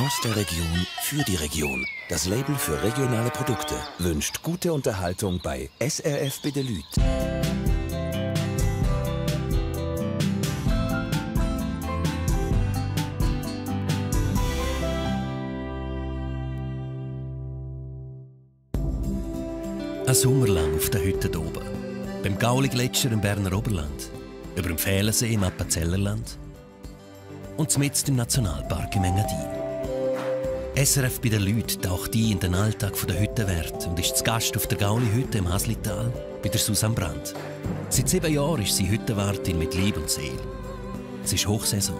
Aus der Region für die Region. Das Label für regionale Produkte wünscht gute Unterhaltung bei SRF Bedelüt. Ein Sommer lang auf der Hütte oben. Beim Gauli-Gletscher im Berner Oberland. Über dem Fählensee im Appenzellerland. Und mitten im Nationalpark im Engadin. SRF Bedelüt taucht ein in den Alltag der Hüttenwärter und ist zu Gast auf der Gauli-Hütte im Haslital bei der Susanne Brandt. Seit 7 Jahren ist sie Hüttenwartin mit Liebe und Seele. Es ist Hochsaison.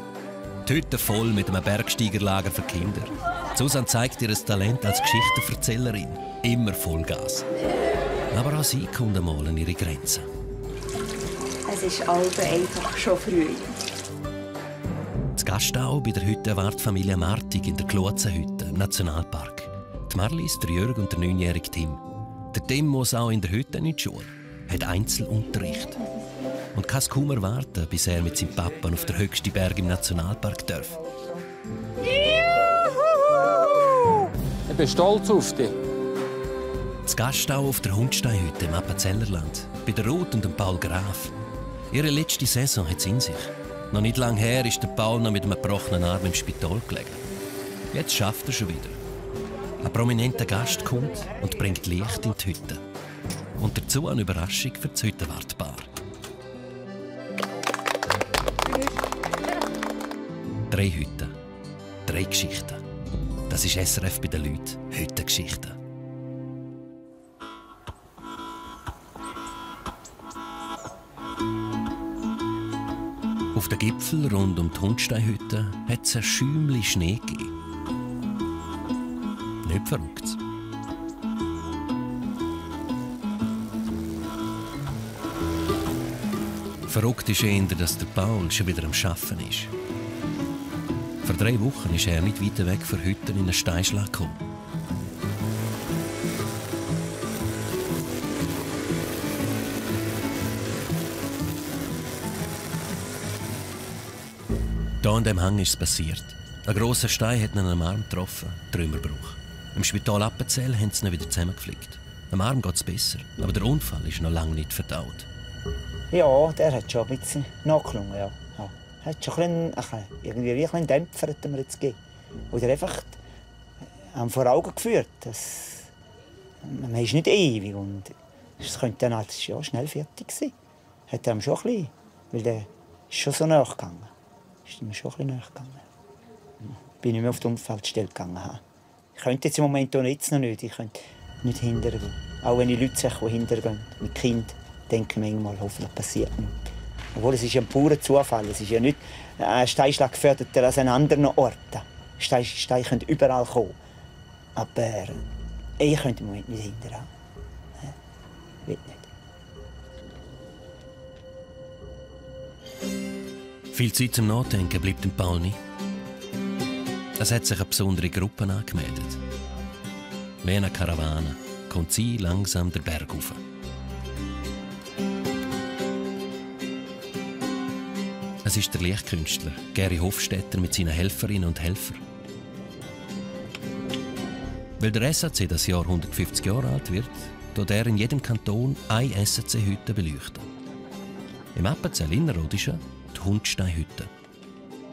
Die Hütte voll mit einem Bergsteigerlager für Kinder. Susanne zeigt ihr Talent als Geschichtenerzählerin. Immer Vollgas. Aber auch sie kommt einmal an ihre Grenzen. Es ist einfach schon früh. Zu Gast auch bei der Hüttenwartfamilie Martig in der Klotzenhütte im Nationalpark. Die Marlies, der Jörg und der 9-jährige Tim. Der Tim muss auch in der Hütte in die Schule, hat Einzelunterricht. Und kann es kaum erwarten, bis er mit seinem Papa auf den höchsten Berg im Nationalpark darf. Ich bin stolz auf dich. Zu Gast auch auf der Hundsteinhütte im Appenzellerland, bei der Ruth und dem Paul Graf. Ihre letzte Saison hat es in sich. Noch nicht lange her ist der Paul noch mit einem gebrochenen Arm im Spital gelegen. Jetzt schafft er schon wieder. Ein prominenter Gast kommt und bringt Licht in die Hütte. Und dazu eine Überraschung für das Hüttenwartpaar. 3 Hütten, 3 Geschichten. Das ist SRF Bedelüt, Hüttengeschichten. Auf den Gipfel rund um die Hundsteinhütte hat es ein Schäumchen Schnee gegeben. Nicht verrückt. Verrückt ist eher, dass der Paul schon wieder am Arbeiten ist. Vor 3 Wochen ist er nicht weit weg von Hütten in einen Steinschlag gekommen. Hier an diesem Hang ist es passiert. Ein grosser Stein hat ihn am Arm getroffen, Trümmerbruch. Im Spital Appenzell haben sie ihn wieder zusammengeflickt. Am Arm geht es besser, aber der Unfall ist noch lange nicht verdaut. Ja, der hat schon ein bisschen nachgelungen, ja. Hat schon ein bisschen Dämpfer hat er jetzt gegeben. Oder einfach vor Augen geführt. Man ist nicht ewig und es könnte dann ja, schnell fertig sein. Hat er ihm schon ein bisschen, weil der ist schon so nachgegangen. Ist mir schon ein bisschen nachgegangen. Bin nicht mehr auf die Unfallstelle gegangen. Ich könnte jetzt im Moment auch jetzt noch nicht. Ich könnte nicht hindern. Auch wenn die Leute sich hindern mit Kind, denken wir manchmal, hoffentlich passiert nichts. Obwohl es ist ja ein purer Zufall. Es ist ja nicht ein Steinschlag geförderter als an anderen Orten. Steine können überall kommen. Aber ich könnte im Moment nicht hindern. Will nicht. Viel Zeit zum Nachdenken bleibt dem Paul nicht. Es hat sich eine besondere Gruppe angemeldet. Wie eine Karawane kommt sie langsam den Berg rauf. Es ist der Lichtkünstler Gary Hofstetter mit seinen Helferinnen und Helfern. Weil der SAC das Jahr 150 Jahre alt wird, tut er in jedem Kanton eine SAC-Hütte beleuchten. Im Appenzell Innerrhodischen die Hundsteinhütte.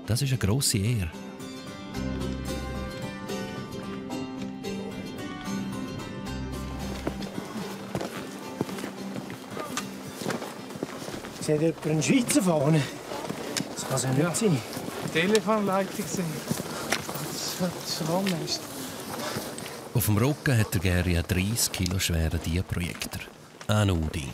Das ist eine grosse Ehre. Sieht jemand einen Schweizer Fahne? Das kann es ja nicht sein. Telefonleitung sind. Das ist. Auf dem Rücken hat der Gary einen 30 Kilo schweren Diaprojektor. Ein Udi.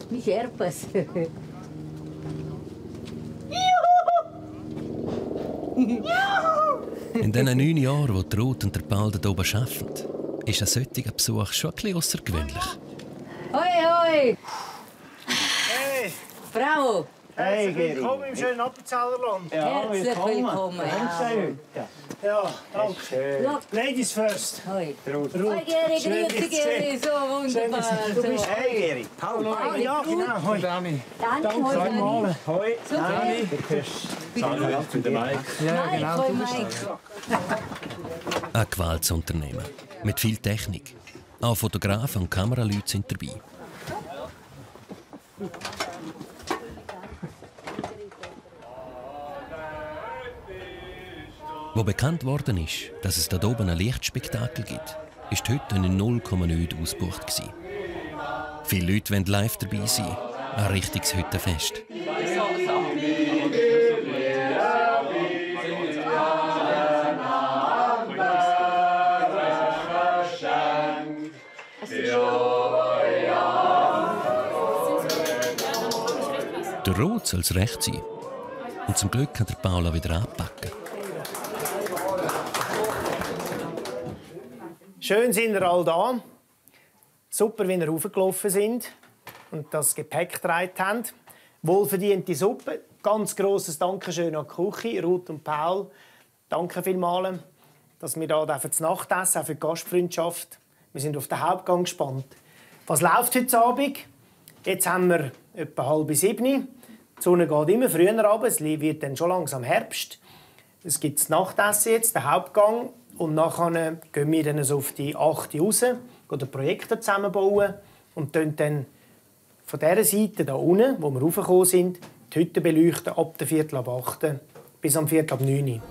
Wie Sherpas. In diesen 9 Jahren, wo die Ruth und der Paul hier oben arbeiten, ist ein solcher Besuch schon ein bisschen außergewöhnlich. Hoi, hoi! Hey! Bravo! Hey, Geri. Willkommen im schönen Appenzellerland. Ja, Herzlich willkommen. Ja, danke. Ladies first. Hoi. Ruth. Hoi Geri, grüezi Geri, so wunderbar. So. Hey, Geri. Hallo. Ja, genau. Hoi. Dani. Danke, hoi Dani. Hoi. Dani. Du gehörst. Für den Mike. Ja, Mike, genau. hoi Du bist Mike. Ein Gewaltsunternehmen mit viel Technik. Auch Fotografen und Kameraleute sind dabei. Wo bekannt worden ist, dass es da oben ein Lichtspektakel gibt, ist heute in 0,9 ausgebucht gewesen. Viele Leute wollen live dabei sein. Ein richtiges Hüttenfest. Der Rot soll es recht sein. Und zum Glück kann der Paula wieder anpacken. Schön sind ihr alle da. Super, wie ihr raufgelaufen sind und das Gepäck getragen habt. Wohlverdiente Suppe. Ganz grosses Dankeschön an die Küche, Ruth und Paul. Danke vielmals, dass wir hier zu Nacht essen, auch für die Gastfreundschaft. Wir sind auf den Hauptgang gespannt. Was läuft heute Abend? Jetzt haben wir etwa 6:30. Die Sonne geht immer früher runter, es wird dann schon langsam Herbst. Es gibt das Nachtessen jetzt, den Hauptgang. Und nachher gehen wir dann so auf die 8 Uhr raus, gehen den Projektor zusammenbauen und dann von dieser Seite hier unten, wo wir raufgekommen sind, die Hütte beleuchten ab der 7:45 bis am 8:45.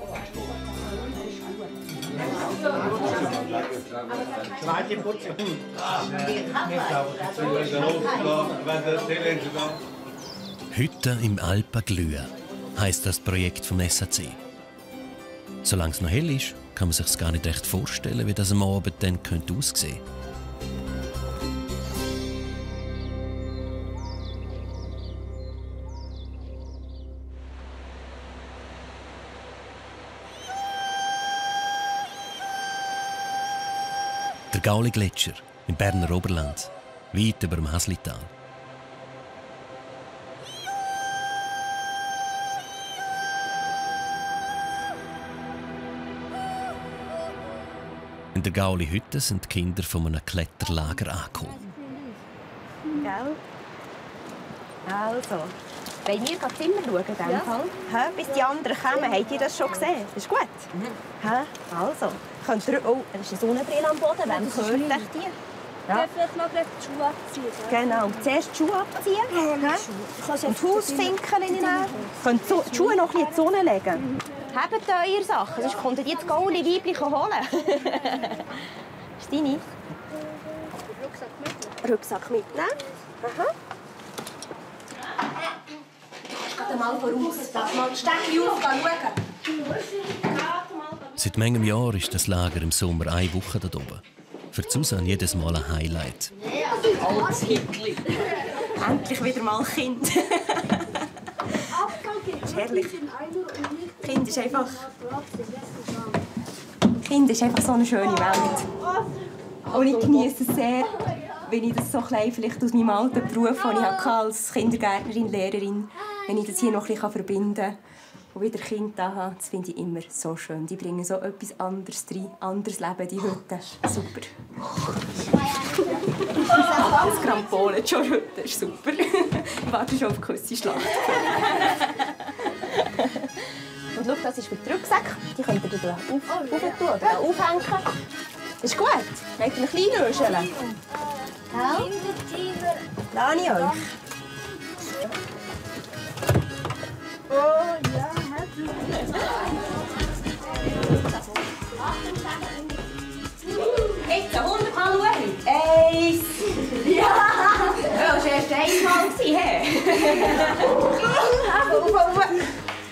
Hütte im Alpenglühen heisst das Projekt vom SAC. Solange es noch hell ist, kann man sich gar nicht recht vorstellen, wie das am Abend dann aussehen könnte. Der Gauli-Gletscher im Berner Oberland, weit über dem Haslital. In der Gauli-Hütte sind die Kinder von einem Kletterlager angekommen. Gell? Also, wollen wir das Zimmer schauen? In dem Fall? Hä? Bis die anderen kommen, habt ihr das schon gesehen? Das ist gut. Hä? Also, könnt ihr... Oh, da ist eine Sonnenbrille am Boden. Wem gehört euch die? Ja. Ich darf noch gleich die Schuhe abziehen. Genau, zuerst die Schuhe abziehen. Und Hausfinken reinnehmen. Könnt die Schuhe noch ein bisschen in die Sonne legen. Habt eure Sachen, sonst kommt ihr das Gauli Weibchen holen. Ist deine? Rucksack mitnehmen. Aha. Geh mal voraus. Lass mal die Steckchen auf, schauen. Seit manchem Jahr ist das Lager im Sommer eine Woche da oben. Für Susan jedes Mal ein Highlight. Endlich wieder mal Kind. Das ist herrlich. Kind ist einfach so eine schöne Welt. Und ich genieße es sehr, wenn ich das so klein vielleicht aus meinem alten Beruf, den ich als Kindergärtnerin, Lehrerin, wenn ich das hier noch ein bisschen verbinden kann und wieder Kind da habe, das finde ich immer so schön. Die bringen so etwas anderes rein, anderes Leben, die Hütte. Super. Das Grampolen schon heute ist super. Ich warte schon auf die Küssenschlacht. Und schau, das ist für die Rucksäcke. Die könnt ihr hier aufhängen oder aufhängen. Das ist gut. Wollt ihr einen kleinen Röscheln? Ja. Lass ich euch. Oh ja, Jetzt 100 Mal schauen. 1. Ja! Das war erst einmal.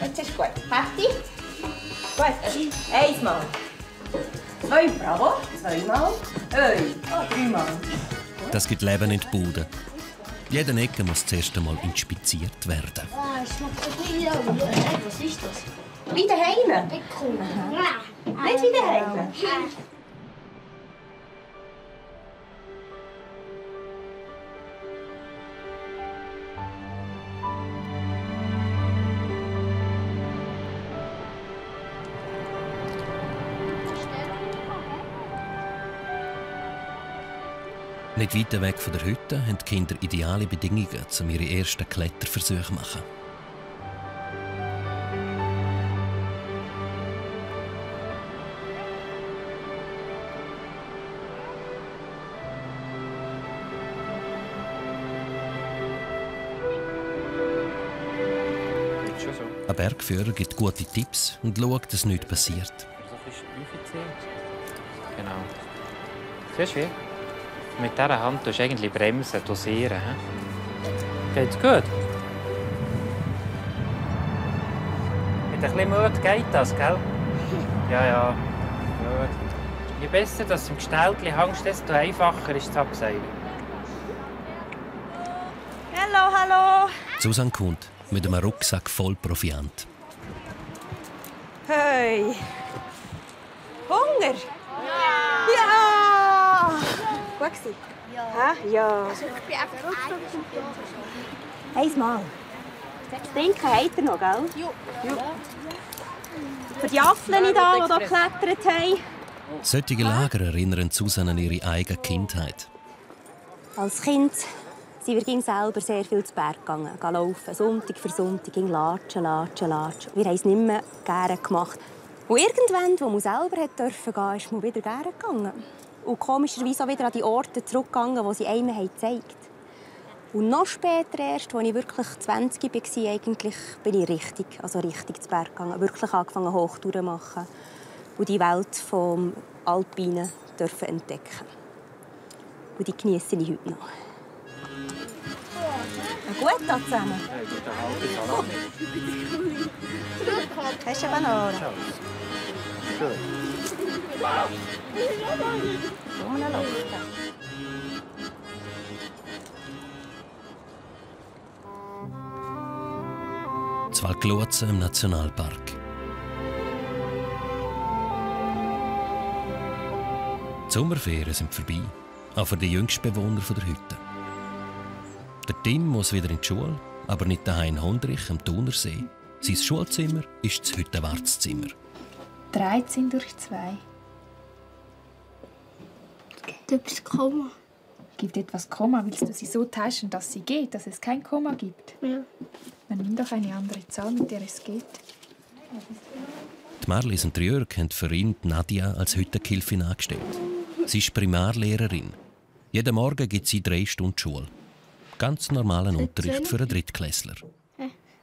Jetzt ist gut. Fertig? Gut. 1 Mal. 2, bravo. 2 Mal. 3 Mal. Das gibt Leben in die Bude. Jede Ecke muss zuerst einmal inspiziert werden. Ich schmeckt so viel. Was ist das? Wie daheim? Bacon. Nicht wie daheim. Nicht weit weg von der Hütte haben die Kinder ideale Bedingungen, um ihre ersten Kletterversuche zu machen. Ein Bergführer gibt gute Tipps und schaut, dass nichts passiert. Genau. Siehst du wie? Mit dieser Hand tust du eigentlich bremsen, dosieren. Geht's gut? Mit ein bisschen Mut geht das, gell? Ja. Gut. Je besser, dass du im Gesteltchen hängst, desto einfacher ist das Abseilen. Hallo. Susanne kommt mit einem Rucksack voll Proviant. Hey. Hunger? Ja! Gut gewesen? Ja. Ich bin einfach Einmal. Das Trinken habt ihr noch, gell? Ja. Für die Affeln die hier geklettert haben. Solche Lager erinnern Susanne an ihre eigene Kindheit. Als Kind sind wir selber sehr viel zu Berg gegangen, laufen, Sonntag für Sonntag, latschen. Wir haben es nicht mehr gerne gemacht. Und irgendwann, wo man selber gehen durfte, ist man wieder gerne gegangen. Und komischerweise auch wieder an die Orte zurückgegangen, die sie einem gezeigt haben. Und noch später erst, als ich wirklich 20 war, eigentlich, bin ich richtig zu Berg gegangen. Wirklich angefangen, Hochtouren zu machen. Und die Welt des Alpinen entdecken. Und die genieße ich heute noch. Gut da zusammen. Hast du eine Banane? Gut. Zwalklotsen im Nationalpark. Die Sommerferien sind vorbei, auch für die jüngsten Bewohner der Hütte. Der Tim muss wieder in die Schule, aber nicht daheim in Hondrich am Thunersee. Sein Schulzimmer ist das Hüttenwartszimmer. 13 durch 2. Gibt etwas Komma? Gibt etwas Komma? Willst du sie so tauschen, dass sie geht, dass es kein Komma gibt? Ja. Dann nimm doch eine andere Zahl, mit der es geht. Die Marlies und Jörg haben für ihn Nadia als Hüttenkilfin angestellt. Sie ist Primarlehrerin. Jeden Morgen gibt sie 3 Stunden Schule. Ganz normalen Unterricht für einen Drittklässler.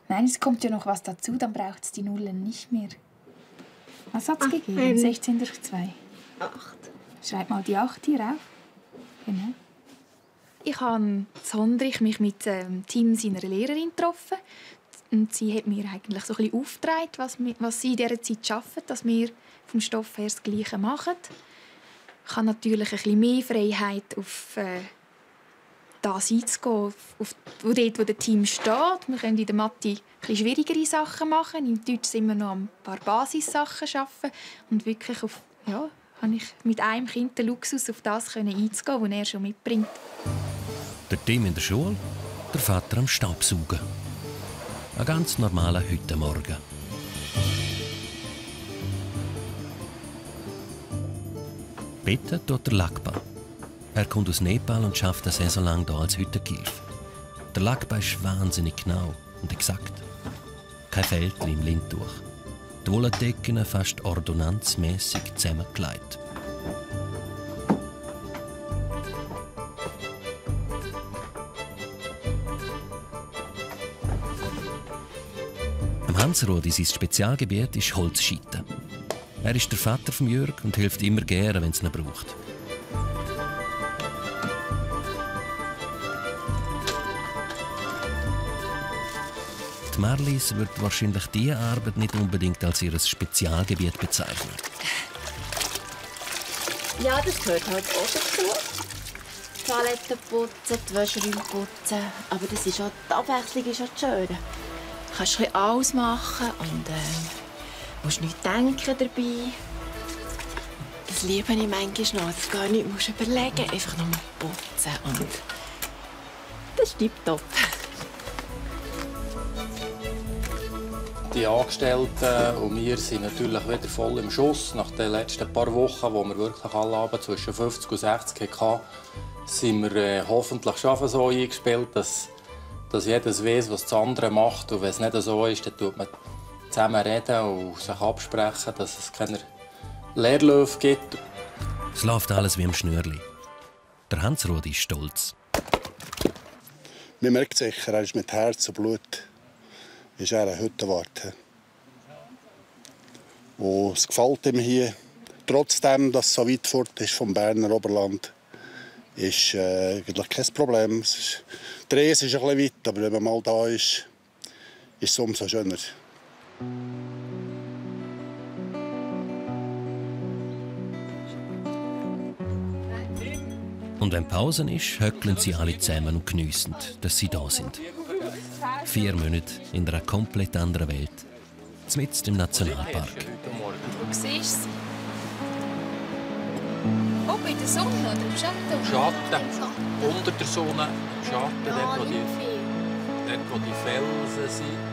Nein, es kommt ja noch was dazu, dann braucht es die Nullen nicht mehr. Was hat es gegeben? 16 durch 2. 8. Schreib mal die 8 hier auf. Genau. Ich habe in Hondrich mich mit dem Team seiner Lehrerin getroffen. Und sie hat mir eigentlich so ein bisschen aufgetragen, was sie in dieser Zeit arbeiten, dass wir vom Stoff her das Gleiche machen. Ich habe natürlich ein bisschen mehr Freiheit, auf das einzugehen, auf dort, wo das Team steht. Wir können in der Mathe ein bisschen schwierigere Sachen machen. In Deutsch sind wir noch ein paar Basissachen arbeiten. Und wirklich habe ich mit einem Kind den Luxus, auf das einzugehen, was er schon mitbringt. Der Tim in der Schule, der Vater am Staubsaugen. Ein ganz normaler Hüttenmorgen. Beten tut der Lakpa. Er kommt aus Nepal und schafft eine Saison lang hier als Hüttenkilf. Der Lakpa ist wahnsinnig genau und exakt. Kein Fältchen im Lindtuch. Die Wolldecken fast ordonnanzmässig zusammengelegt. Hansrudi, sein Spezialgebiet ist Holzscheiten. Er ist der Vater von Jörg und hilft immer gerne, wenn es ihn braucht. Die Marlies wird wahrscheinlich diese Arbeit nicht unbedingt als ihr Spezialgebiet bezeichnen. Ja, das gehört halt auch dazu. Die Toiletten putzen, die Wäscheräume putzen. Aber das ist auch, die Abwechslung ist auch das Schöne. Du kannst ein bisschen alles machen und musst nicht denken dabei. Das liebe ich manchmal noch, dass du gar nichts überlegen musst. Einfach nur putzen und das ist tipptopp. Die Angestellten und wir sind natürlich wieder voll im Schuss. Nach den letzten paar Wochen, wo wir wirklich alle Abend zwischen 50 und 60 hatten, sind wir hoffentlich schon so eingespielt, dass jeder weiß, was das andere macht. Und wenn es nicht so ist, dann tut man zusammen reden und sich absprechen, dass es keine Leerläufe gibt. Es läuft alles wie im Schnürli. Der Hans-Rudi ist stolz. Man merkt sicher, er ist mit Herz und Blut ist er eine Hüttenwart. Und es gefällt ihm hier. Trotzdem, dass es so weit fort ist vom Berner Oberland, ist eigentlich kein Problem. Die Reise ist ein bisschen weit, aber wenn man mal da ist es umso schöner. Und wenn Pause ist, höckeln sie alle zusammen und geniessen, dass sie da sind. 4 Monate in einer komplett anderen Welt, mitten im Nationalpark. Du siehst es. Ob in der Sonne oder im Schatten? Im Schatten. Unter der Sonne, im Schatten, dort wo die Felsen sind.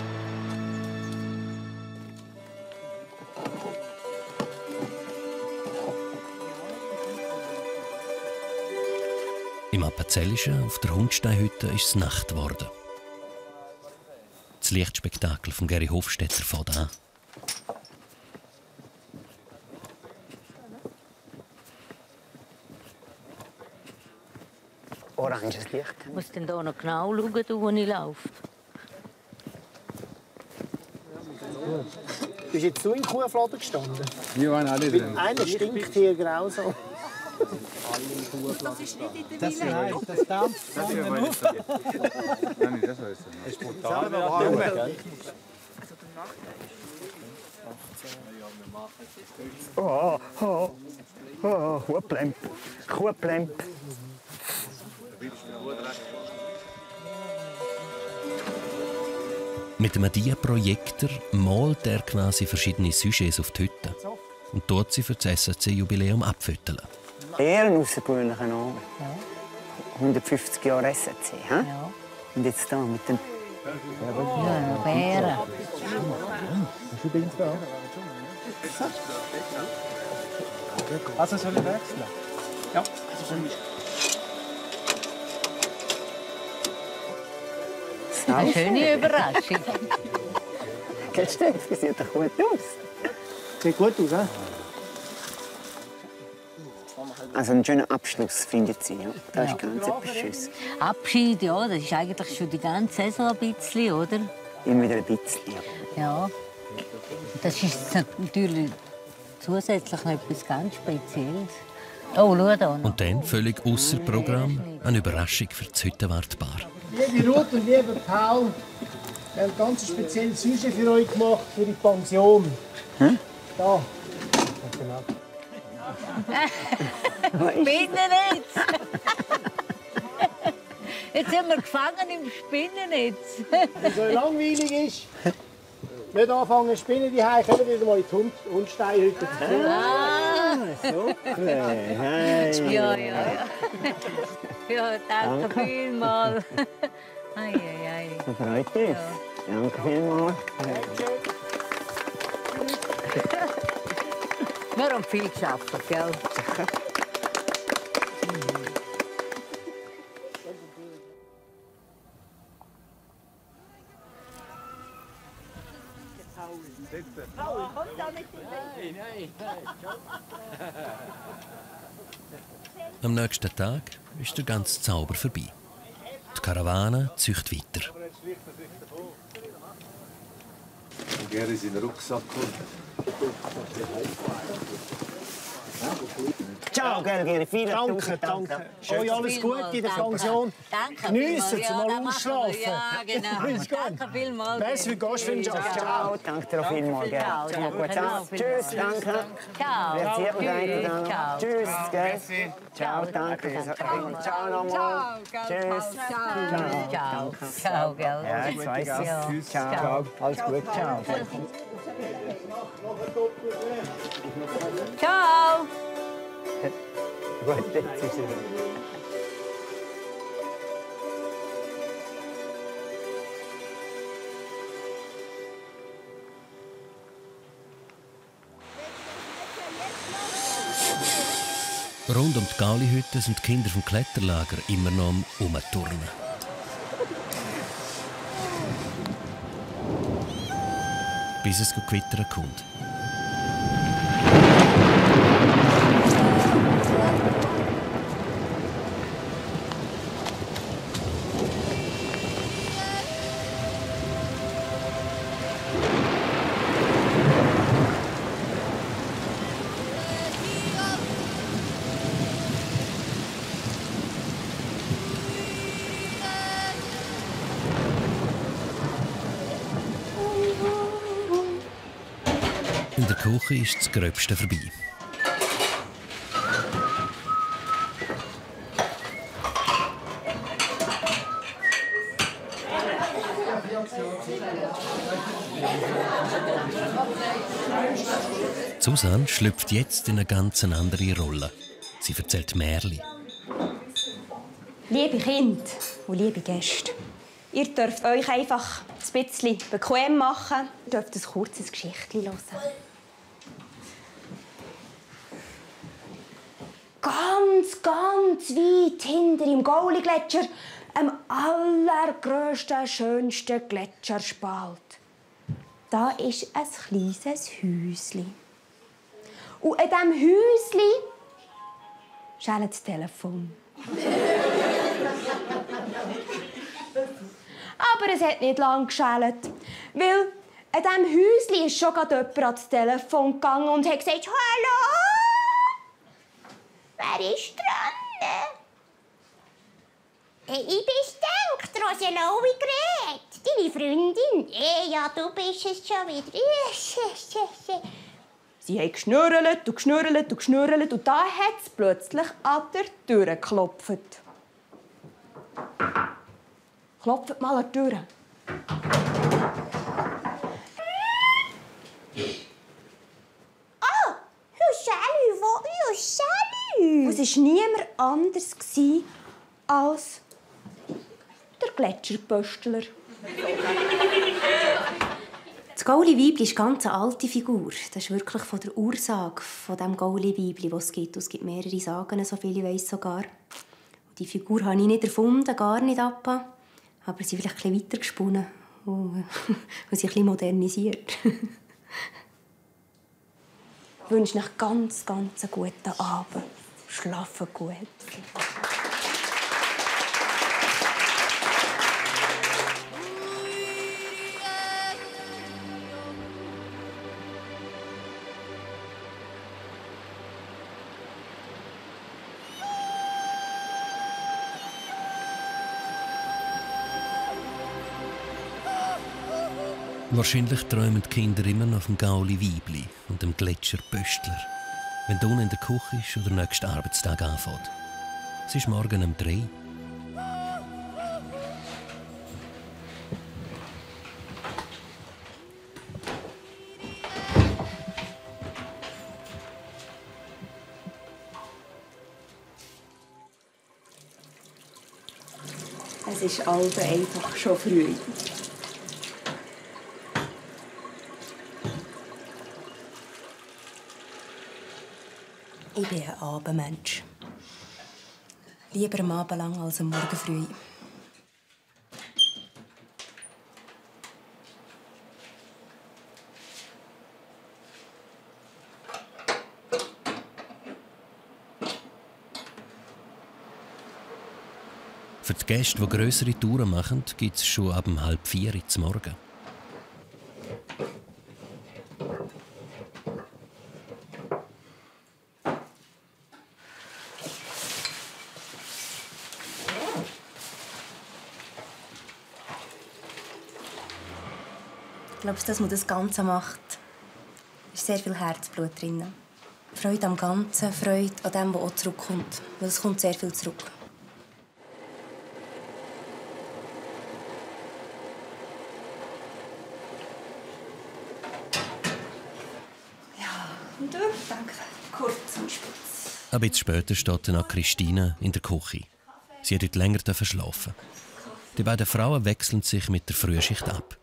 Im Appenzellischen auf der Hundsteinhütte ist es Nacht geworden. Das Lichtspektakel von Gary Hofstetter fängt an. Oranges Licht. Ich muss denn da noch genau schauen, wo ich laufe. Bist jetzt du in Kuhfladen gestanden? Wir waren alle drin. Einer stinkt hier grausam. Das ist nicht in der Wille. Das dampft. Das hier war nicht. Nein, das war es. Das ist brutal. Kuhplemp. Kuhplemp. Mit einem Dia-Projektor malt er quasi verschiedene Sujets auf die Hütte und tut sie für das SSC-Jubiläum abfütteln. Eher ein außergewöhnlicher Name. 150 Jahre SSC. Ja. Und jetzt hier mit den Bären. Also soll ich wechseln? Ja. Eine schöne Überraschung. Kennst du das? Sieht doch gut aus. Sieht gut aus, he? Also ein schöner Abschluss, findet sie. Ja. Da ist ganz etwas Schönes. Abschied, ja, das ist eigentlich schon die ganze Saison ein bisschen, oder? Immer wieder ein bisschen, ja. Ja. Das ist natürlich zusätzlich noch etwas ganz Spezielles. Oh, schau da noch. Und dann, völlig ausser Programm, eine Überraschung für das Hüttenwartpaar. Liebe Ruth und lieber Paul, wir haben ein ganz spezielles Sujet für euch gemacht, für die Pension. Hm? Da. Spinnennetz! Jetzt sind wir gefangen im Spinnennetz. Wenn es euch langweilig ist, nicht anfangen zu spinnen, die Hause kommen wieder mal in die Hundsteinhütte. Super. Hey. Ja. Ja, danke vielmals. Ei. Das freut mich. Danke vielmals. Wir haben viel geschafft, gell? Am nächsten Tag ist der ganze Zauber vorbei. Die Karawane zieht weiter. Gary seinen Rucksack holen. Ciao, Gary. Vielen Danke. Euch alles Gute in der Pension. Geniessen Sie mal ausschlafen. Ja, genau. Danke vielmals. Merci für die Gastfreundschaft. Ciao, danke dir vielmals. Ciao. Tschüss, danke. Ciao. Ciao. Tschüss, gell? Ciao, danke. Ciao nochmal. Tschüss. Ciao, gell? Ja, jetzt weiss ich. Ciao. Alles gut. Ciao. Ciao. Gut, jetzt ist es. Rund um die Gaulihütte sind die Kinder vom Kletterlager immer noch am Umturnen. Bis es gewittern kommt. In der Küche ist das Gröbste vorbei. Susanne schlüpft jetzt in eine ganz andere Rolle. Sie erzählt Märchen. Liebe Kinder und liebe Gäste, ihr dürft euch einfach ein bisschen bequem machen. Ihr dürft ein kurzes Geschichtchen hören. Ganz weit hinter im Gauli-Gletscher, am allergrössten, schönsten Gletscherspalt. Da ist ein kleines Häuschen. Und in diesem Häuschen schellt das Telefon. Aber es hat nicht lange geschellt, weil in diesem Häuschen ist schon gerade jemand ans Telefon gegangen und hat gesagt: «Hallo! Wer ist dran?» Ich bin's gedacht, Roselowi Gret, deine Freundin. Ja, du bist es schon wieder. Sie haben geschnürrelt und geschnürrelt und geschnürrelt und da hat es plötzlich an der Tür geklopft. Klopft mal an die Tür. Oh, salut. Es war niemand anders als der Gletscherpöstler. Das Gauli-Weibli ist eine ganz alte Figur. Das ist wirklich von der Ursage von dem Gauli-Weibli, das es gibt. Es gibt mehrere Sagen, so viele ich weiss sogar. Und die Figur habe ich nicht erfunden, gar nicht, Appa. Aber sie vielleicht ein bisschen weitergesponnen und sie ein bisschen modernisiert. Ich wünsche euch ganz einen guten Abend. Schlafen gut. Wahrscheinlich träumen die Kinder immer noch vom Gauli-Weibli und dem Gletscherpöstler, wenn du in der Küche ist oder der nächste Arbeitstag anfängt. Es ist morgen um 3 Uhr. Es ist einfach schon früh. Ich bin ein Abendmensch. Lieber am Abend lang als am Morgen früh. Für die Gäste, die grössere Touren machen, gibt es schon ab 3:30 Uhr zum Morgen. Ich glaube, dass man das Ganze macht, ist sehr viel Herzblut drin. Freude am Ganzen, Freude an dem, was auch zurückkommt. Weil es kommt sehr viel zurück. Ja, und du? Danke. Kurz und spitz. Ein bisschen später steht dann auch Christina in der Küche. Sie hat heute länger schlafen. Die beiden Frauen wechseln sich mit der Frühschicht ab.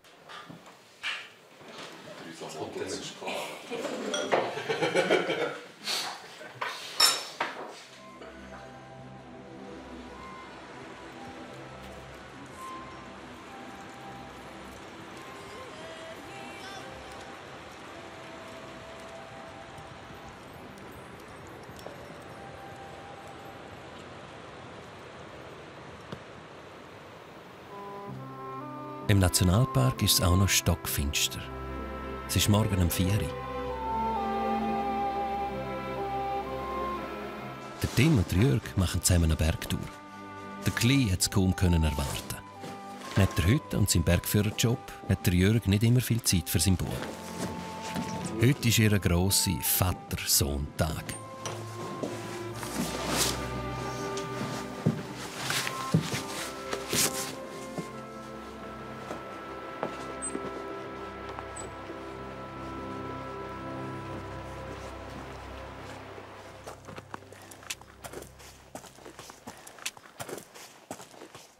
Im Nationalpark ist es auch noch stockfinster. Es ist morgen um 4 Uhr. Der Tim und Jörg machen zusammen eine Bergtour. Der Kli hat es kaum erwarten. Neben der Hütte und seinem Bergführerjob hat der Jörg nicht immer viel Zeit für seinen Bub. Heute ist ihr grosser Vater-Sohn-Tag.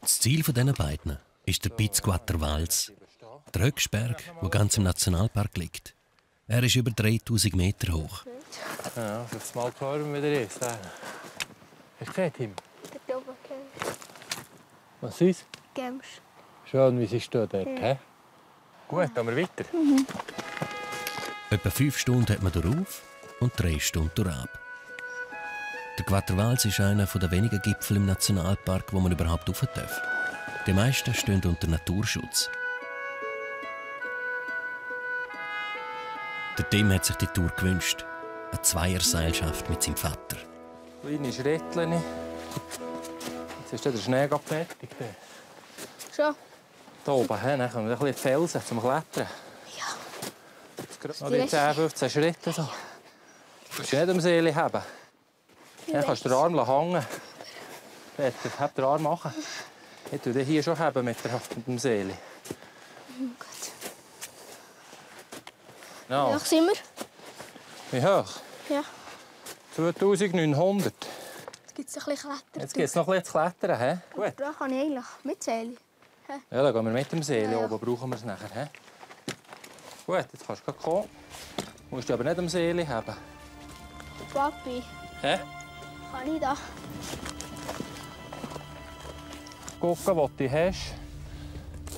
Das Ziel dieser beiden ist der Piz Quattro Valls, der Höchstberg, der ganz im Nationalpark liegt. Er ist über 3000 Meter hoch. Ja, das Mal hören wir wieder ist. Hast du gesehen, Tim? Dort oben, okay. Was ist es? Gems. Schön, wie sie steht dort. Ja. He? Gut, gehen wir weiter. Etwa 5 Stunden hat man darauf und 3 Stunden durchab. Der Quattro Valls ist einer der wenigen Gipfel im Nationalpark, wo man überhaupt rauf darf. Die meisten stehen unter Naturschutz. Der Tim hat sich die Tour gewünscht. Eine Zweierseilschaft mit seinem Vater. Kleine Schrittchen. Jetzt ist der Schnee fertig. Schon? Hier oben, dann kommen wir ein bisschen Felsen zum Klettern. Ja. Noch die 10-15 Schritte. So. Du musst nicht am Seil haben. Dann kannst du den Arm hängen. Peter, hab den Arm machen. Ich tue den hier schon haben mit dem Seil. Gut. Ja. Wie hoch sind wir? Wie hoch? Ja. 2900. Jetzt gibt es ein bisschen Klettern. Jetzt gibt es noch ein bisschen zu klettern. He? Gut. Da kann ich eigentlich mitzählen. Ja, dann gehen wir mit dem Seil. Ja. Oben brauchen wir es nachher. He? Gut, jetzt kannst du kommen. Du musst aber nicht am Seil haben. Papi, He? kann ich da? Gucken, was du hast.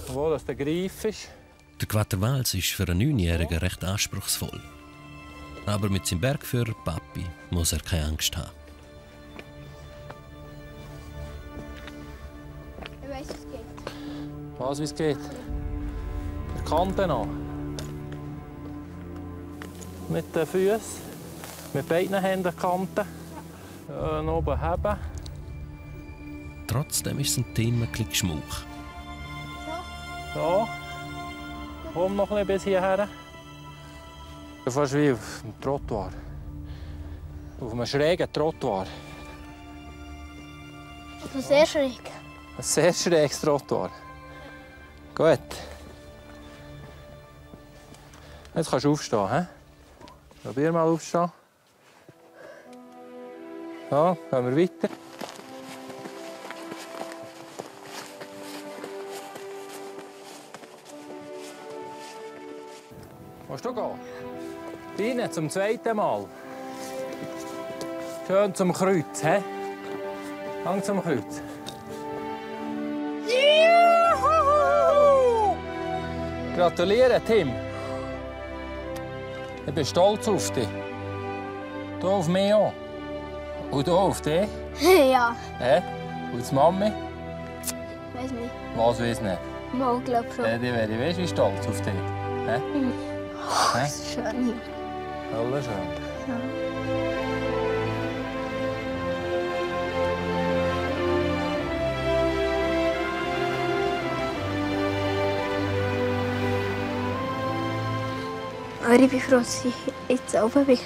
Wo das der Greif ist. Der Quattro Valls ist für einen 9-Jährigen recht anspruchsvoll. Aber mit seinem Bergführer Papi muss er keine Angst haben. Ich weiss, es geht. Was, wie es geht? Der Kante an. Mit den Füßen. Mit beiden Händen Kanten. Oben haben. Trotzdem ist es ein Thema ein bisschen Schmuck. So. Komm noch ein bisschen bis hierher. Fast wie auf einem Trottoir. Auf einem schrägen Trottoir. Also sehr schräg. Ein sehr schräges Trottoir. Gut. Jetzt kannst du aufstehen. He? Probier mal aufstehen. Ja, gehen wir weiter. Willst du gehen? Rein, zum zweiten Mal. Schön zum Kreuz. He? Hang zum Kreuz. Juhu! Gratuliere, Tim. Ich bin stolz auf dich. Du auf mich auch. Und du auf dich? Ja. Hä? Und die Mami? Weiß nicht. Was weiß nicht? Mal, glaub schon. Die wäre, weißt du, wie stolz auf dich. Hä? Oh, das ist schön hier. Alles schön. Ja. Aber ich bin froh, dass ich jetzt oben bin.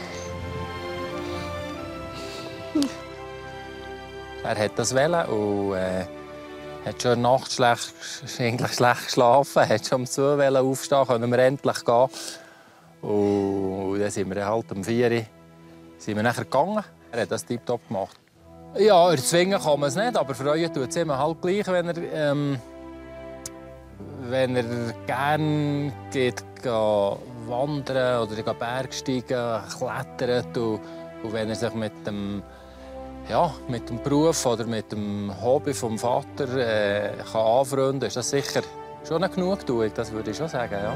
Er hat das wollen und hat schon Nacht schlecht geschlafen, hat schon um 2 aufstehen, können wir endlich gehen. Und dann sind wir halt um 4 Uhr sind wir nachher gegangen. Er hat das tiptop gemacht. Ja, erzwingen kann man es nicht, aber freuen tut es ihm halt gleich, wenn er gerne geht wandern oder Bergsteigen, klettert und wenn er sich mit dem Beruf oder mit dem Hobby vom Vater kann anfreunden, ist das sicher schon eine Genugtuung, das würde ich schon sagen, ja.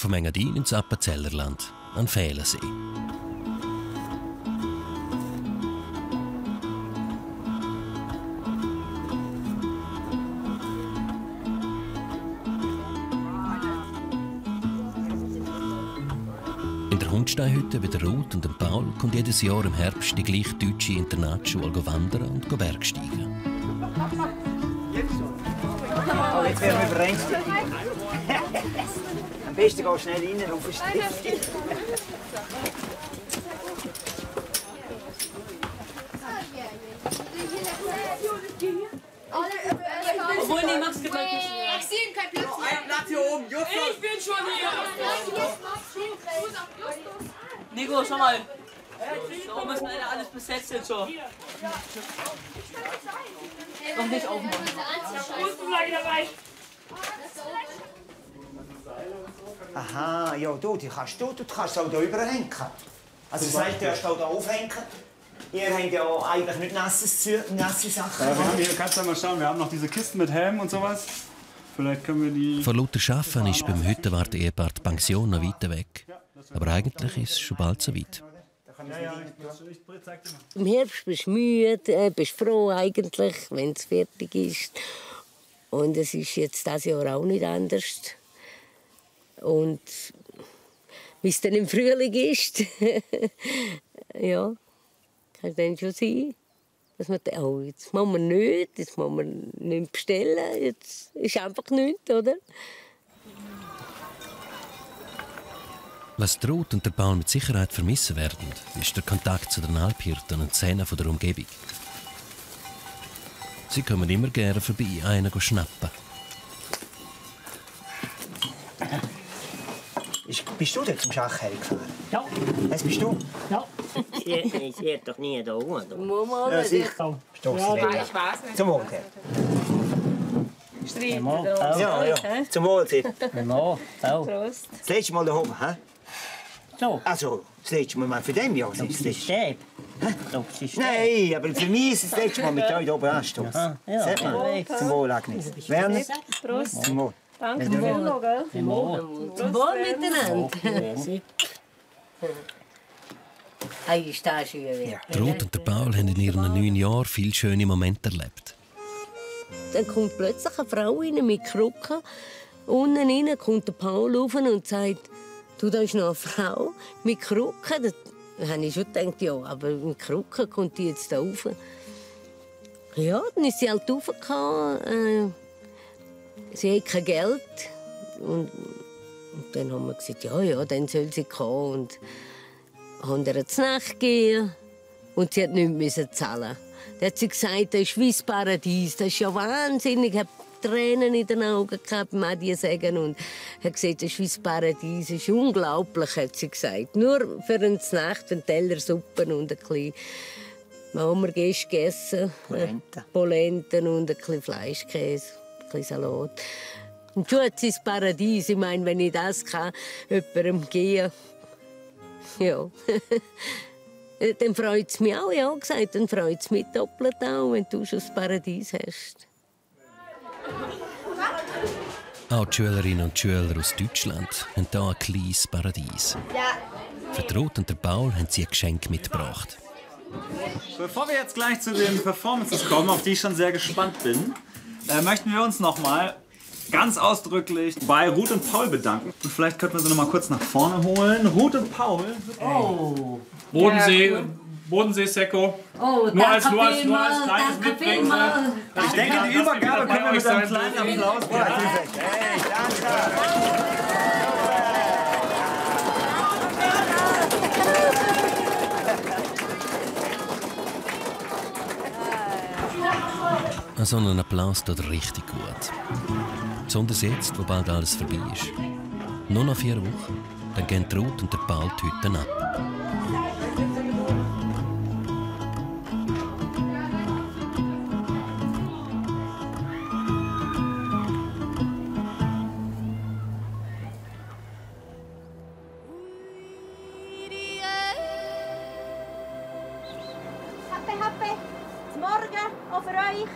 vom Engadin ins Appenzellerland, an Fählensee. In der Hundsteinhütte bei der Ruth und dem Paul kommt jedes Jahr im Herbst die gleich deutsche Internatsschule wandern und Bergsteigen. Oh, jetzt werden wir überrennt. Am besten gehst du schnell rein auf den Stift. Obwohl, nee, mach's gleich. Maxim, kein Platz hier. Ein Platz hier oben, Justus. Ich bin schon hier. Nico, schau mal. Da oben ist leider alles besetzt jetzt schon. Noch nicht aufmachen. Aha, ja, du kannst es auch hier überhängen. Also das heißt, du kannst auch hier aufhängen. Ihr habt ja eigentlich nicht nasse Sachen. Ja, wir haben hier, kannst du mal schauen, wir haben noch diese Kisten mit Helm und sowas. Vielleicht können wir die... Vor lauter Schaffen ist beim Hüttenwart-Ehepaar die Pension noch weit weg. Aber eigentlich ist es schon bald so weit. Im Herbst bist du müde, bist froh eigentlich, wenn es fertig ist. Und es ist jetzt dieses Jahr auch nicht anders. Und wie es dann im Frühling ist, ja, kann dann schon sein, dass man denkt, oh, jetzt machen wir nichts, jetzt machen wir nichts bestellen, jetzt ist einfach nichts, oder? Was die Ruth und der Paul mit Sicherheit vermissen werden, ist der Kontakt zu den Alphirten und Szenen der Umgebung. Sie kommen immer gerne vorbei, einen schnappen. Bist du dort zum Schach hergefahren? Ja. Was bist du? Ja. Ich sehe doch nie da unten. Ja, sicher. Ja, ich weiß nicht. Zum Wohl. Ja, ja. Zum Wohl. Prost. Das letzte Mal da oben, hä? So. Also, das letzte Mal für dem Jahr. Das ist das Stäb. Nein, aber für mich ist es das letzte Mal mit euch hier oben anstoßen. Ja. Zum Wohl, Agnes. Werner. Prost. Zum Wohl. Danke. Zum Wohl, gell? Zum Wohl. Zum Wohl miteinander. Hey, ist das schön. Die Ruth und der Paul haben in ihren 9 Jahren viele schöne Momente erlebt. Dann kommt plötzlich eine Frau rein mit Krücken. Unten rein kommt der Paul rauf und sagt, du, da ist noch eine Frau mit Krücken. Da habe ich schon gedacht, ja, aber mit Krücken kommt die jetzt da rauf. Ja, dann ist sie halt raufgekommen. Sie hat kein Geld. Und dann haben wir gesagt, ja, dann soll sie kommen. Und haben ihr zur Nacht gegeben. Und sie hat nichts zahlen. Dann hat sie gesagt, das ist wie das Paradies. Das ist ja wahnsinnig. Ich habe Tränen in den Augen gehabt, Madi sagen. Und hat gesagt, das ist wie das Paradies. Das ist unglaublich, hat sie gesagt. Nur für eine Nacht, einen Teller Suppe und ein bisschen. Was haben wir gegessen? Polenta und ein bisschen Fleischkäse, ein bisschen Salat. Und schon hat sie das Paradies. Ich meine, wenn ich das kann, jemandem geben, ja. Dann freut es mich auch, ja, gesagt. Dann freut es mich doppelt auch, wenn du schon das Paradies hast. Auch die Schülerinnen und Schüler aus Deutschland haben hier ein kleines Paradies. Für die Ruth und der Paul haben sie ein Geschenk mitgebracht. Bevor wir jetzt gleich zu den Performances kommen, auf die ich schon sehr gespannt bin, möchten wir uns noch mal ganz ausdrücklich bei Ruth und Paul bedanken. Und vielleicht könnten wir sie noch mal kurz nach vorne holen. Ruth und Paul. Oh. Bodensee-Sekko. Oh, nur als kleines Mitbringen. Ich denke, die Übergabe können wir mit einem kleinen Applaus machen. Hey, danke. So ein Applaus tut richtig gut. Besonders jetzt, wo bald alles vorbei ist. Nur noch 4 Wochen, dann gehen die Ruth und der Paul die Hütten ab. Happe, zum Morgen, auch für euch.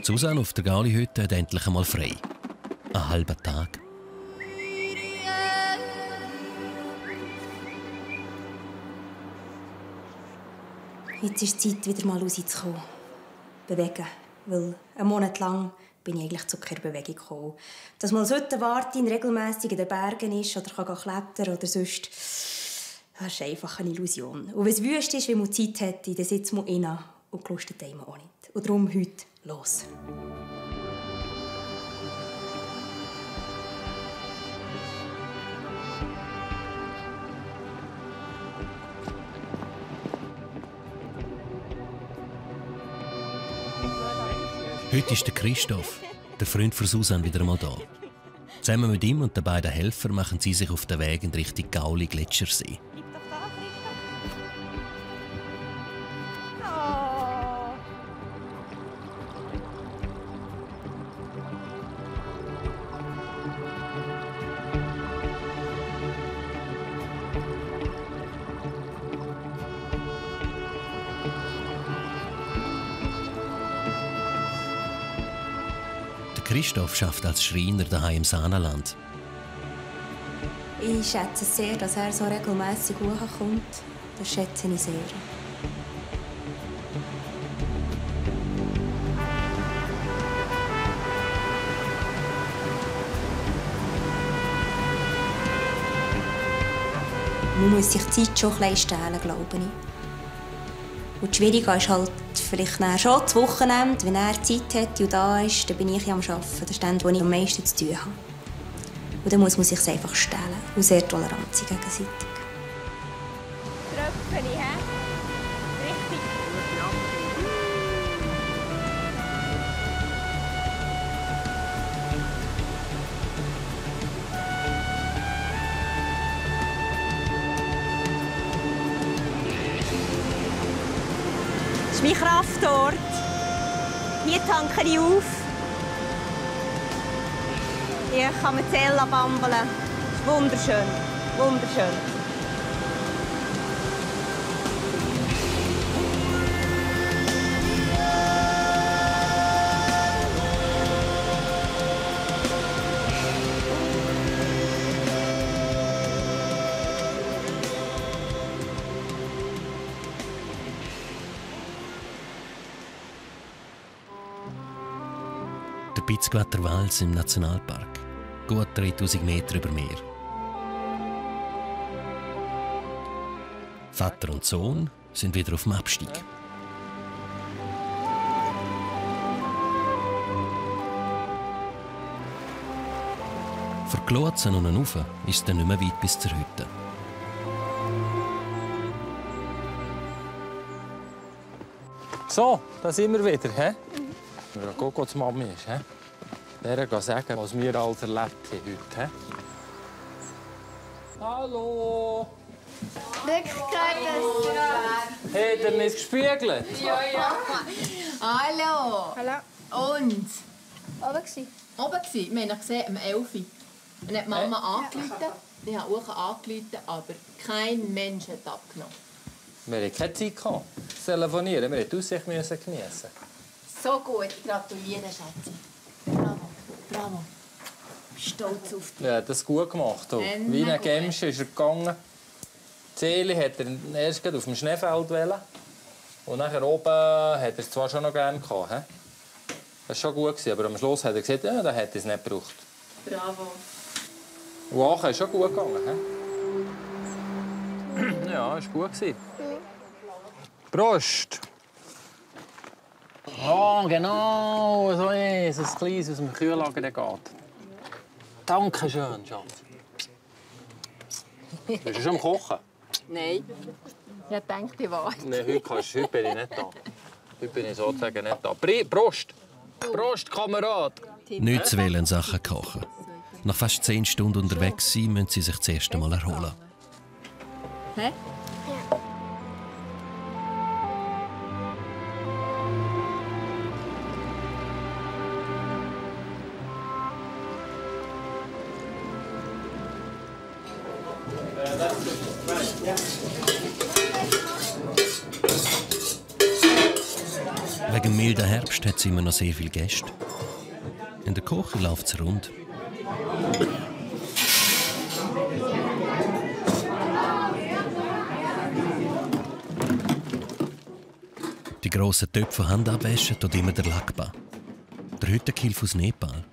Susanne auf der Gaulihütte hat endlich einmal frei. Einen halben Tag. Jetzt ist es Zeit, wieder mal rauszukommen. Bewegen. Weil einen Monat lang bin ich eigentlich zu keiner Bewegung gekommen. Dass man als Hüttenwartin regelmässig in den Bergen ist oder kann klettern oder sonst, das ist einfach eine Illusion. Und wenn es wüst ist, wenn man Zeit hätte, dann sitzt man rein und gelustet einem auch nicht. Und darum heute los. Heute ist der Christoph, der Freund von Susanne, wieder einmal da. Zusammen mit ihm und den beiden Helfern machen sie sich auf den Weg in Richtung Gauli-Gletschersee. Christoph arbeitet als Schreiner daheim im Saanenland. Ich schätze es sehr, dass er so regelmässig hochkommt. Das schätze ich sehr. Man muss sich die Zeit schon ein bisschen stehlen, glaube ich. Und das Schwierige ist halt vielleicht schon das Wochenende, wenn er Zeit hat und da ist, dann bin ich am Arbeiten. Das ist dann, wo ich am meisten zu tun habe. Und dann muss man sich einfach stellen und sehr tolerant sein gegenseitig. Tröpfchen, hä? Richtig. Das ist mein Kraftort. Hier tanke ich auf. Hier kann man Zellen bambeln. Das ist wunderschön. Wunderschön. Der Pitzgwatter Wals im Nationalpark. Gut 3000 Meter über Meer. Vater und Sohn sind wieder auf dem Abstieg. Von Klotzen und rauf ist es dann nicht mehr weit bis zur Hütte. So, da sind wir wieder. He? Wir gehen gucken, was die Mami ist. He? Der gehen sagen, was wir alles erlebt haben heute. He? Hallo! Hat er nicht gespiegelt? Ja. Hallo. Hallo. Und? Oben gsi. Oben gsi. Wir haben ihn gesehen, um 11 Uhr. Dann hat die Mama angerufen. Ich habe auch angerufen, aber kein Mensch hat abgenommen. Wir hatten keine Zeit zu telefonieren. Wir mussten die Aussicht geniessen. So gut. Gratuliere, Schätze. Bravo. Bravo. Stolz auf dich. Ja, das gut gemacht. Wie ein Gemsche ist er gegangen. Zeli hat er erst auf dem Schneefeld wollen. Und nachher oben hat er es zwar schon noch gerne gehabt. He? Das war schon gut, aber am Schluss hat er gesagt, ja, da hätte es nicht gebraucht. Bravo. Und Aachen ist schon gut gegangen. He? Ja, es war gut. Prost! Ja, genau, so ist es. Ein kleines aus dem Kühllager geht. Danke schön, Schatz. Bist du schon am Kochen? Nein. Ich dachte, ich war. Nein, heute bin ich nicht da. Heute bin ich sozusagen nicht da. Prost! Prost, Kamerad! Nicht zu wählen Sachen kochen. Nach fast 10 Stunden unterwegs sein, müssen sie sich das erste Mal erholen. Hä? Wegen dem milden Herbst hat es immer noch sehr viele Gäste. In der Küche läuft es rund. Die grossen Töpfe von Hand abwaschen tut immer der Lakba. Der Hüttenkilf aus Nepal.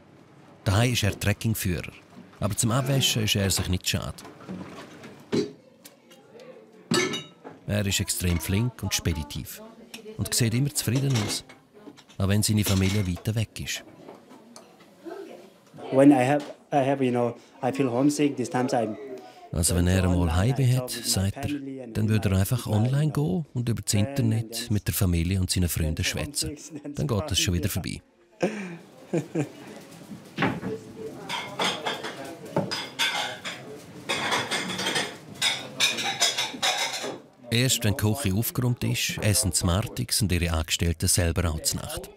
Daheim ist er Trekkingführer. Aber zum Abwaschen ist er sich nicht schade. Er ist extrem flink und speditiv. Und sieht immer zufrieden aus. Auch wenn seine Familie weiter weg ist. Also wenn er einmal Heimweh hat, sagt er, dann würde er einfach online gehen und über das Internet mit der Familie und seinen Freunden schwätzen. Dann geht das schon wieder vorbei. Erst wenn die Küche aufgeräumt ist, essen die Martix und ihre Angestellten selber auch zur Nacht.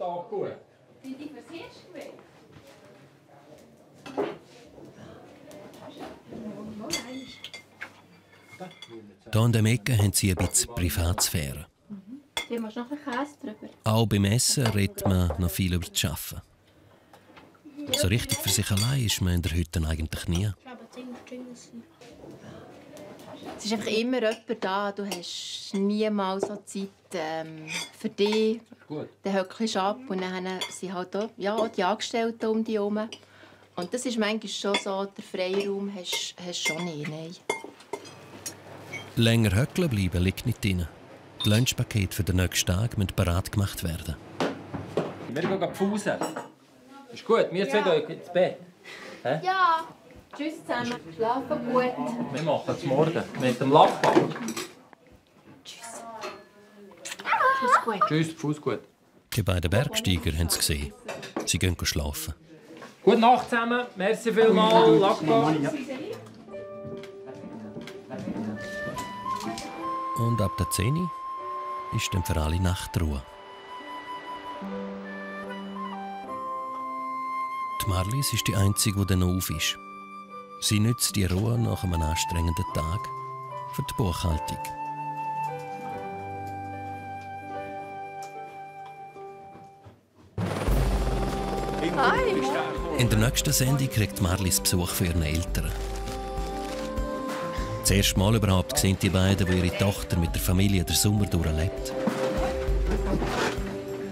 Hier in der Ecke haben sie ein bisschen Privatsphäre. Hier machst du noch ein Käse drüber. Auch beim Essen redet man noch viel über das Arbeiten. So richtig für sich allein ist man in der Hütte eigentlich nie. Es ist einfach immer jemand da. Du hast niemals so Zeit für dich. Dann hückst du ab und dann sind halt auch, auch die Angestellten um dich herum. Und das ist manchmal schon so, der Freiraum hast du schon nicht. Nein. Länger hückeln bleiben liegt nicht drin. Die Lunchpakete für den nächsten Tag müssen bereit gemacht werden. Wir gehen Pause. Ist gut, wir zwei gehen ins Bett. Hä? Ja. Tschüss zusammen. Schlafen gut. Wir machen es morgen mit dem Lakba. Tschüss. Tschüss gut. Tschüss, Fuß gut. Die beiden Bergsteiger haben es gesehen. Sie gehen schlafen. Gute Nacht zusammen. Merci vielmals, Lakba. Und ab der 10 Uhr ist dann für alle Nachtruhe. Die Marlies ist die Einzige, die dann noch auf ist. Sie nützt die Ruhe nach einem anstrengenden Tag für die Buchhaltung. Hi. In der nächsten Sendung kriegt Marlies Besuch von ihren Eltern. Das erste Mal überhaupt sehen die beiden, wo ihre Tochter mit der Familie den Sommer durchlebt.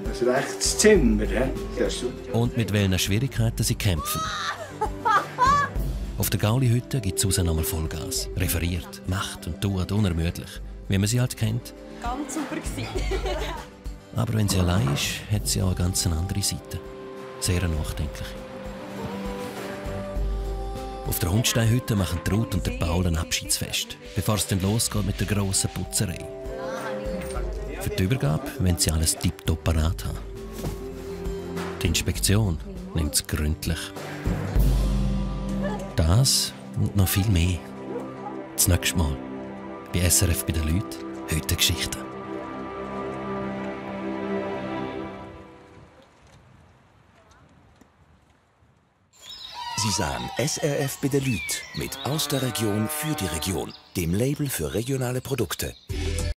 Das ist echt das Zimmer, hä? Und mit welchen Schwierigkeiten sie kämpfen. Auf der Gauli-Hütte gibt Susan nochmal Vollgas. Referiert, macht und tut unermüdlich, wie man sie halt kennt. Ganz super gewesen. Aber wenn sie allein ist, hat sie auch eine ganz andere Seite. Sehr nachdenklich. Auf der Hundsteinhütte machen Ruth und der Paul ein Abschiedsfest, bevor es dann losgeht mit der grossen Putzerei. Für die Übergabe wollen sie alles tiptop parat haben. Die Inspektion nimmt es gründlich. Das und noch viel mehr. Das nächste Mal bei SRF bei den Leuten, heute Geschichten. Sie sahen SRF bei den Leuten mit «Aus der Region für die Region», dem Label für regionale Produkte.